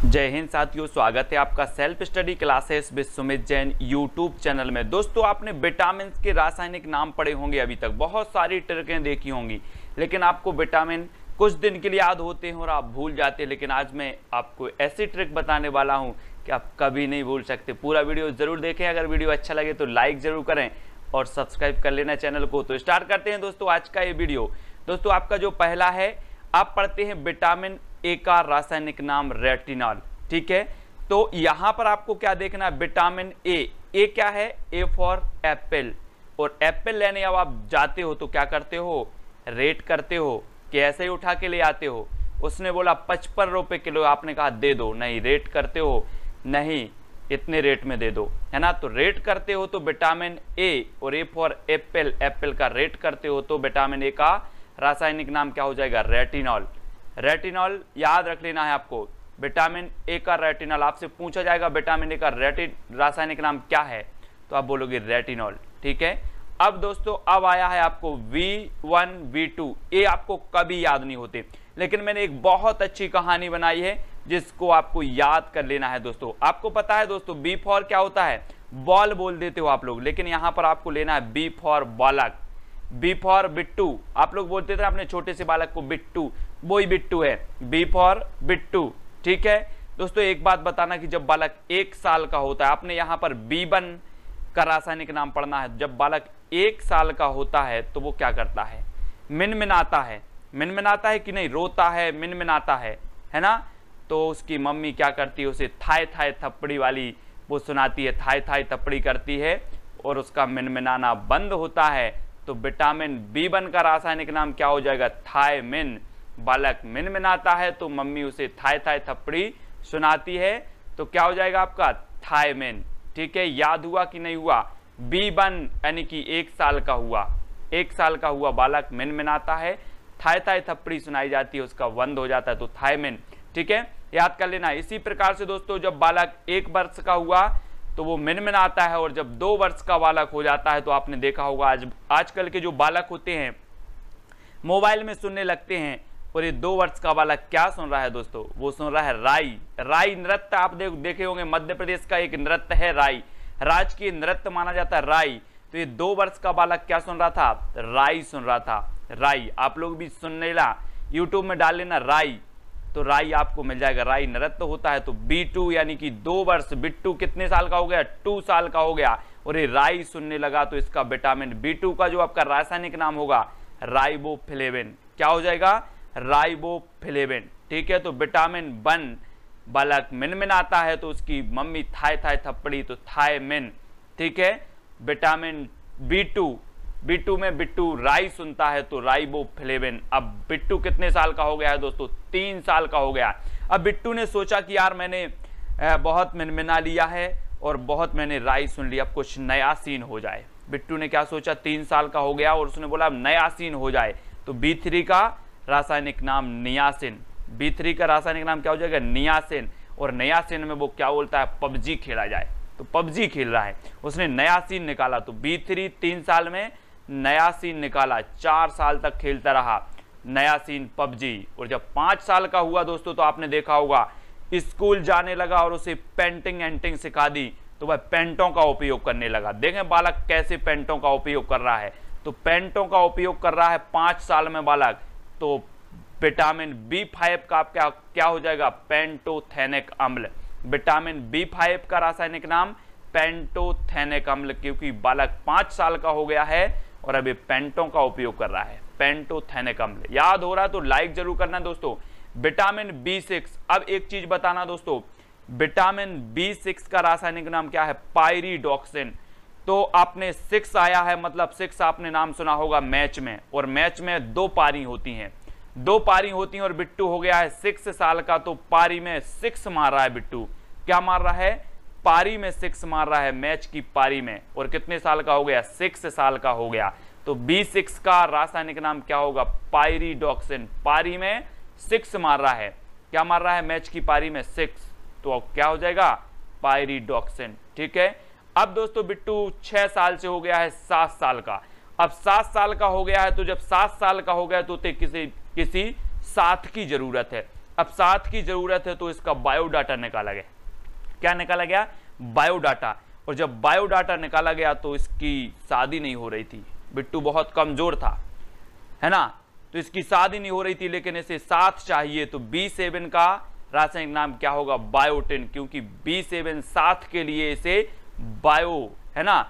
जय हिंद साथियों, स्वागत है आपका self study classes with Sumit Jain YouTube channel में। दोस्तों, आपने विटामिन के रासायनिक नाम पढ़े होंगे, अभी तक बहुत सारी ट्रिकें देखी होंगी, लेकिन आपको विटामिन कुछ दिन के लिए याद होते हैं और आप भूल जाते हैं। लेकिन आज मैं आपको ऐसी ट्रिक बताने वाला हूं कि आप कभी नहीं भूल सकते। पूरा वीडियो जरूर देखें। अगर वीडियो अच्छा लगे तो लाइक जरूर करें और सब्सक्राइब कर लेना चैनल को। तो स्टार्ट करते हैं दोस्तों आज का ये वीडियो। दोस्तों, आपका जो पहला है, आप पढ़ते हैं विटामिन ए का रासायनिक नाम रेटिनॉल। ठीक है, तो यहां पर आपको क्या देखना है, विटामिन ए क्या है, ए फॉर एप्पल। और एप्पल लेने अब आप जाते हो तो क्या करते हो, रेट करते हो कि ऐसे ही उठा के ले आते हो। उसने बोला 55 रुपए किलो, आपने कहा दे दो, नहीं रेट करते हो, नहीं इतने रेट में दे दो, है ना। तो रेट करते हो तो विटामिन ए, और ए फॉर एप्पल, एप्पल का रेट करते हो तो विटामिन ए का रासायनिक नाम क्या हो जाएगा, रेटिनॉल। रेटिनॉल याद रख लेना है आपको, विटामिन ए का रेटिनॉल। आपसे पूछा जाएगा विटामिन ए का रासायनिक नाम क्या है, तो आप बोलोगे रेटिनॉल। ठीक है, अब दोस्तों अब आया है आपको V1 V2। ए आपको कभी याद नहीं होते, लेकिन मैंने एक बहुत अच्छी कहानी बनाई है जिसको आपको याद कर लेना है। दोस्तों, आपको पता है दोस्तों, बी फॉर क्या होता है, बॉल बोल देते हो आप लोग, लेकिन यहां पर आपको लेना है बी फॉर बालक, बी फॉर बिट्टू। आप लोग बोलते थे अपने छोटे से बालक को बिट्टू, वो ही बिट्टू है, बी फॉर बिट्टू। ठीक है दोस्तों, एक बात बताना कि जब बालक 1 साल का होता है, आपने यहां पर B1 का रासायनिक नाम पढ़ना है। जब बालक 1 साल का होता है तो वो क्या करता है, मिनमिनाता है। मिनमिनाता है कि नहीं, रोता है, मिनमिनाता है ना। तो उसकी मम्मी क्या करती है, उसे थाय थाय थप्पड़ी वाली वो सुनाती है, थाय थाय थप्पड़ी करती है और उसका मिनमिनाना बंद होता है। तो विटामिन B1 का रासायनिक नाम क्या हो जाएगा, थायमिन। बालक मिनमिनाता है तो मम्मी उसे थाय थाय थप्पड़ी सुनाती है, तो क्या हो जाएगा आपका, थायमिन। ठीक है, याद हुआ कि नहीं हुआ, B1 यानी कि 1 साल का हुआ, 1 साल का हुआ बालक मिनमिनाता है, थाय थाय थप्पड़ी सुनाई जाती है, उसका बंद हो जाता है, तो थायमिन। ठीक है, याद कर लेना। इसी प्रकार से दोस्तों, जब बालक 1 वर्ष का हुआ तो वो मिनमिनाता है, और जब 2 वर्ष का बालक हो जाता है तो आपने देखा होगा आजकल के जो बालक होते हैं मोबाइल में सुनने लगते हैं, और ये 2 वर्ष का बालक क्या सुन रहा है दोस्तों, वो सुन रहा है राई। राई नृत्य आप देखे होंगे, मध्य प्रदेश का एक नृत्य है राई, राजकीय नृत्य माना जाता है राई। तो ये 2 वर्ष का बालक क्या सुन रहा था, राई सुन रहा था, राई। आप लोग भी सुनने ला, यूट्यूब में डाल लेना राई, तो राई आपको मिल जाएगा। राई नृत्य होता है। तो B2 यानी कि 2 वर्ष, बिट्टू कितने साल का हो गया, 2 साल का हो गया, और ये राई सुनने लगा, तो इसका विटामिन B2 का जो आपका रासायनिक नाम होगा, राइबोफ्लेविन। क्या हो जाएगा, राइबोफ्लेविन। ठीक है, तो विटामिन 1 बालक मिनमिनाता है तो उसकी मम्मी थाय थाय थप्पड़ी, तो थायमिन। ठीक है, विटामिन B2 में बिट्टू राई सुनता है तो राइबोफ्लेविन। अब बिट्टू कितने साल का हो गया है दोस्तों, 3 साल का हो गया। अब बिट्टू ने सोचा कि यार मैंने बहुत मिनमिना लिया है और बहुत मैंने राई सुन लिया, अब कुछ नया सीन हो जाए। बिट्टू ने क्या सोचा, 3 साल का हो गया और उसने बोला नया सीन हो जाए। तो B3 का रासायनिक नाम नियासिन। B3 का रासायनिक नाम क्या हो जाएगा, नियासिन। और नियासिन में वो क्या बोलता है, पबजी खेला जाए, तो पबजी खेल रहा है, उसने नया सीन निकाला। तो B3 3 साल में नया सीन निकाला, 4 साल तक खेलता रहा नया सीन पबजी। और जब 5 साल का हुआ दोस्तों, तो आपने देखा होगा स्कूल जाने लगा और उसे पेंटिंग एंटिंग सिखा दी, तो वह पेंटों का उपयोग करने लगा। देखें बालक कैसे पेंटों का उपयोग कर रहा है, तो पेंटों का उपयोग कर रहा है 5 साल में बालक। तो विटामिन B5 का आपका क्या हो जाएगा, पेंटोथेनिक अम्ल। विटामिन B5 का रासायनिक नाम पेंटोथेनिक अम्ल, क्योंकि बालक 5 साल का हो गया है और अभी पेंटों का उपयोग कर रहा है, पेंटोथेनिक अम्ल। याद हो रहा है तो लाइक जरूर करना दोस्तों। विटामिन B6, अब एक चीज बताना दोस्तों, विटामिन B6 का रासायनिक नाम क्या है, पायरिडॉक्सिन। तो आपने 6 आया है, मतलब 6 आपने नाम सुना होगा मैच में, और मैच में 2 पारी होती हैं, 2 पारी होती हैं, और बिट्टू हो गया है 6 साल का, तो पारी में 6 मार रहा है बिट्टू। क्या मार रहा है, पारी में 6 मार रहा है, मैच की पारी में। और कितने साल का हो गया, 6 साल का हो गया। तो B6 का रासायनिक नाम क्या होगा, पायरिडॉक्सिन। पारी में 6 मार रहा है, क्या मार रहा है, मैच की पारी में 6, तो क्या हो जाएगा, पायरिडॉक्सिन। ठीक है, अब दोस्तों बिट्टू 6 साल से हो गया है 7 साल का। अब 7 साल का हो गया है, तो जब 7 साल का हो गया तो किसी साथ की जरूरत है। अब साथ की जरूरत है तो इसका बायोडाटा निकाला गया। क्या निकाला गया? बायोडाटा। और जब बायोडाटा निकाला गया तो इसकी शादी नहीं हो रही थी, बिट्टू बहुत कमजोर था, है ना, तो इसकी शादी नहीं हो रही थी, लेकिन इसे साथ चाहिए। तो B7 का रासायनिक नाम क्या होगा? बायोटिन, क्योंकि B7 साथ के लिए इसे बायो, है ना,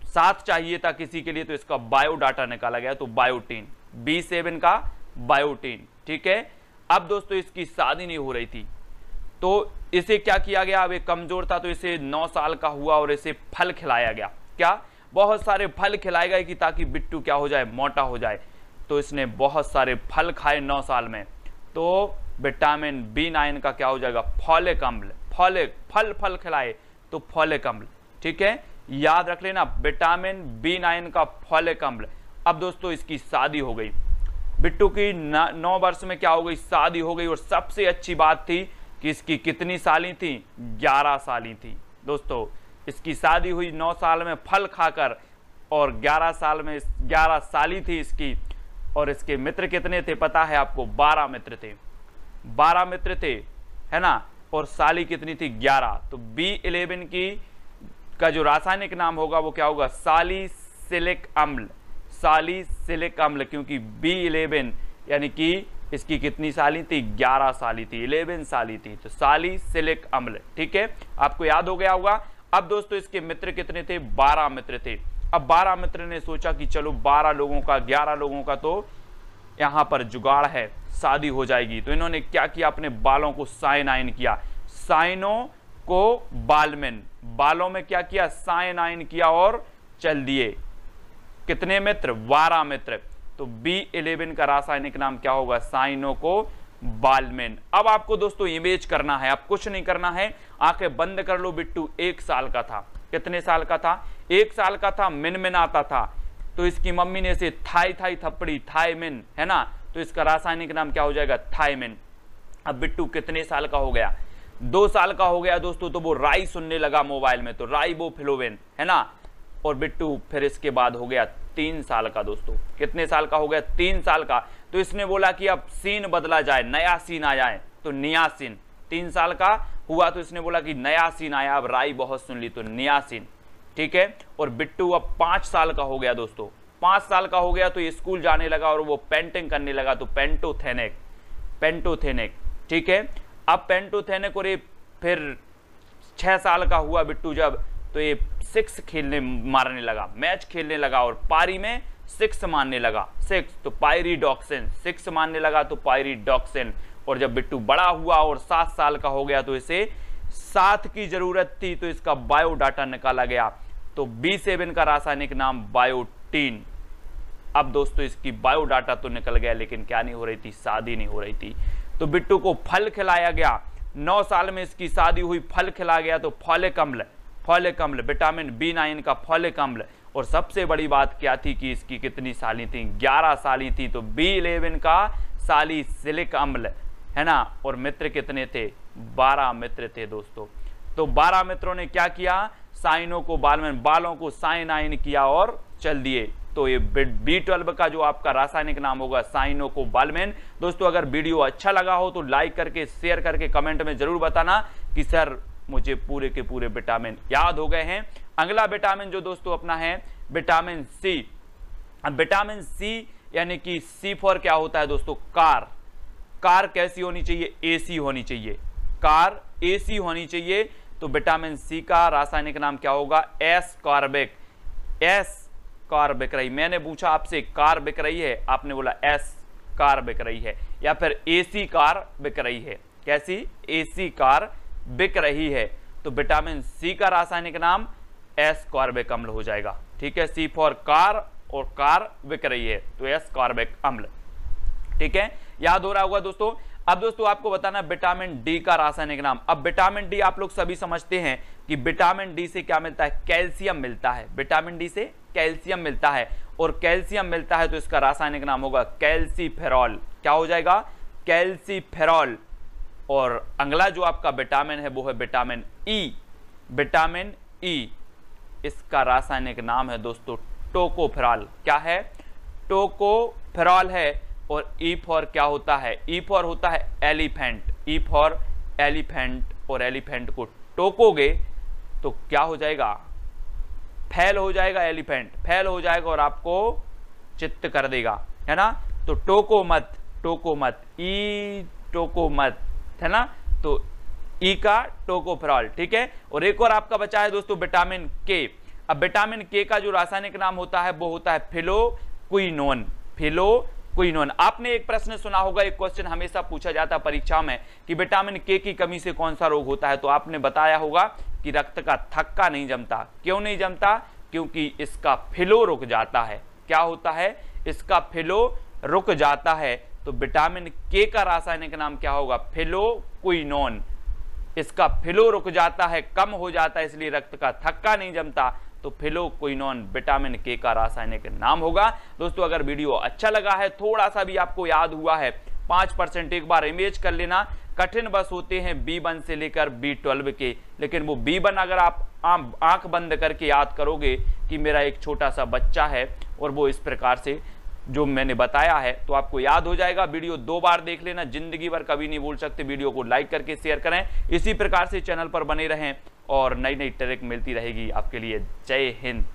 साथ चाहिए था किसी के लिए, तो इसका बायोडाटा निकाला गया, तो बायोटिन, B7 का बायोटिन। ठीक है। अब दोस्तों इसकी शादी नहीं हो रही थी, तो इसे क्या किया गया? अब ये कमजोर था तो इसे 9 साल का हुआ और इसे फल खिलाया गया। क्या? बहुत सारे फल खिलाए गए कि ताकि बिट्टू क्या हो जाए? मोटा हो जाए। तो इसने बहुत सारे फल खाए 9 साल में, तो विटामिन B9 का क्या हो जाएगा? फॉलिक अम्ल। फल खिलाए तो फॉलिक अम्ल। ठीक है, याद रख लेना, विटामिन B9 का फॉलिक अम्ल। अब दोस्तों इसकी शादी हो गई, बिट्टू की 9 वर्ष में क्या हो गई? शादी हो गई। और सबसे अच्छी बात थी कि इसकी कितनी साली थी? 11 साली थी। दोस्तों इसकी शादी हुई 9 साल में फल खाकर, और 11 साल में 11 साली थी इसकी। और इसके मित्र कितने थे पता है आपको? 12 मित्र थे। 12 मित्र थे, है ना, और साली कितनी थी? 11। तो B11 का जो रासायनिक नाम होगा वो क्या होगा? सालिसिलिक अम्ल। सालिसिलिक अम्ल, क्योंकि B11 यानी कि इसकी कितनी साली थी? 11 साली थी, 11 साली थी, तो सालिसिलिक अम्ल। ठीक है, आपको याद हो गया होगा। अब दोस्तों इसके मित्र कितने थे? 12 मित्र थे। अब 12 मित्र ने सोचा कि चलो 12 लोगों का, 11 लोगों का तो यहां पर जुगाड़ है, शादी हो जाएगी। तो इन्होंने क्या किया? अपने बालों को साइनाइन किया। साइनो को बालमेन, बालों में क्या किया? साइनाइन किया और चल दिए। कितने मित्र? 12 मित्र। तो B11 का रासायनिक नाम क्या होगा? साइनो को बालमेन। अब आपको दोस्तों इमेज करना है, अब कुछ नहीं करना है, आंखें बंद कर लो। बिट्टू 1 साल का था। कितने साल का था? 1 साल का था। मिनमिनाता था, तो इसकी मम्मी ने इसे थाई थप्पड़ी, थायमिन, है ना, तो इसका रासायनिक नाम क्या हो जाएगा? थायमिन। अब बिट्टू कितने साल का हो गया? 2 साल का हो गया दोस्तों, तो वो राई सुनने लगा मोबाइल में, तो राइबोफ्लोविन, है ना। और बिट्टू फिर इसके बाद हो गया 3 साल का। दोस्तों कितने साल का हो गया? 3 साल का। तो इसने बोला कि अब सीन बदला जाए, नया सीन आ जाए, तो नियासिन। 3 साल का हुआ तो इसने बोला कि नया सीन आया, अब राई बहुत सुन ली, तो नियासिन। ठीक है। और बिट्टू अब 5 साल का हो गया दोस्तों। 5 साल का हो गया तो ये स्कूल जाने लगा और वो पेंटिंग करने लगा, तो पेंटोथेनिक। ठीक है। अब पेंटोथेनिक, और ये फिर 6 साल का हुआ बिट्टू जब, तो ये 6 खेलने मारने लगा, मैच खेलने लगा, और पारी में 6 मारने लगा, 6, तो पायरिडॉक्सिन। 6 मारने लगा तो पायरिडॉक्सिन। और जब बिट्टू बड़ा हुआ और 7 साल का हो गया तो इसे 7 की जरूरत थी, तो इसका बायोडाटा निकाला गया, तो B7 का रासायनिक नाम बायोटीन। अब दोस्तों इसकी बायोडाटा तो निकल गया, लेकिन क्या नहीं हो रही थी? शादी नहीं हो रही थी। तो बिट्टू को फल खिलाया गया, 9 साल में इसकी शादी हुई, फल खिलाया गया, तो फॉलिक अम्ल, विटामिन B9 का फॉलिक अम्ल। और सबसे बड़ी बात क्या थी कि इसकी कितनी साली थी? 11 साली थी, तो B11 का सालिसिलिक अम्ल, है ना। और मित्र कितने थे? 12 मित्र थे दोस्तों। तो 12 मित्रों ने क्या किया? साइनो को बालमेन, बालों को साइनाइन किया और चल दिए। तो ये B12 का जो आपका रासायनिक नाम होगा साइनो को बालमेन। दोस्तों अगर वीडियो अच्छा लगा हो तो लाइक करके, शेयर करके, कमेंट में जरूर बताना कि सर मुझे पूरे के पूरे विटामिन याद हो गए हैं। अगला विटामिन जो दोस्तों अपना है विटामिन सी। अब विटामिन सी यानी कि सी फॉर क्या होता है दोस्तों? कार कैसी होनी चाहिए? एसी होनी चाहिए। कार एसी होनी चाहिए। तो विटामिन सी का रासायनिक नाम क्या होगा? एस कार बिक रही। मैंने पूछा आपसे कार बिक रही है, आपने बोला एस कार बिक रही है, या फिर एसी कार बिक रही है। कैसी? एसी कार बिक रही है। तो विटामिन सी का रासायनिक नाम एस कार्बिक अम्ल हो जाएगा। ठीक है, सी फॉर कार, और कार बिक रही है तो एस कार्बिक अम्ल। ठीक है, याद हो रहा होगा दोस्तों। अब दोस्तों आपको बताना विटामिन डी का रासायनिक नाम। अब विटामिन डी आप लोग सभी समझते हैं कि विटामिन डी से क्या मिलता है? कैल्शियम मिलता है। विटामिन डी से कैल्शियम मिलता है, और कैल्शियम मिलता है तो इसका रासायनिक नाम होगा कैल्सीफेरॉल। क्या हो जाएगा? कैल्सीफेरॉल। और अगला जो आपका विटामिन है वो है विटामिन ई। विटामिन ई, इसका रासायनिक नाम है दोस्तों टोकोफेरॉल। क्या है? टोकोफेरॉल है। और ई फॉर क्या होता है, ई फॉर होता है एलिफेंट, ई फॉर एलिफेंट, और एलिफेंट को टोकोगे तो क्या हो जाएगा, फैल हो जाएगा, एलिफेंट फैल हो जाएगा और आपको चित्त कर देगा, है ना। तो टोको मत, टोको मत, ई टोको मत, है ना। तो ई का टोकोफेरॉल, ठीक है। और एक और आपका बचा है दोस्तों विटामिन के। अब विटामिन के का जो रासायनिक नाम होता है वो होता है फिलोक्विनोन, फिलोक्विनोन। आपने एक प्रश्न सुना होगा, एक क्वेश्चन हमेशा पूछा जाता है परीक्षा में कि विटामिन के की कमी से कौन सा रोग होता है, तो आपने बताया होगा कि रक्त का थक्का नहीं जमता। क्यों नहीं जमता, क्योंकि इसका फिलो रुक जाता है। क्या होता है, इसका फिलो रुक जाता है। तो विटामिन के का रासायनिक नाम क्या होगा, फिलोक्विनोन। इसका फिलो रुक जाता है, कम हो जाता है, इसलिए रक्त का थक्का नहीं जमता। तो फिलोक्विनोन विटामिन के का रासायनिक नाम होगा। दोस्तों अगर वीडियो अच्छा लगा है, थोड़ा सा भी आपको याद हुआ है, 5% एक बार इमेज कर लेना। कठिन बस होते हैं B1 से लेकर B12 के, लेकिन वो B1 अगर आप आंख बंद करके याद करोगे कि मेरा एक छोटा सा बच्चा है और वो इस प्रकार से जो मैंने बताया है, तो आपको याद हो जाएगा। वीडियो 2 बार देख लेना, जिंदगी भर कभी नहीं भूल सकते। वीडियो को लाइक करके शेयर करें, इसी प्रकार से चैनल पर बने रहें और नई नई ट्रिक मिलती रहेगी आपके लिए। जय हिंद।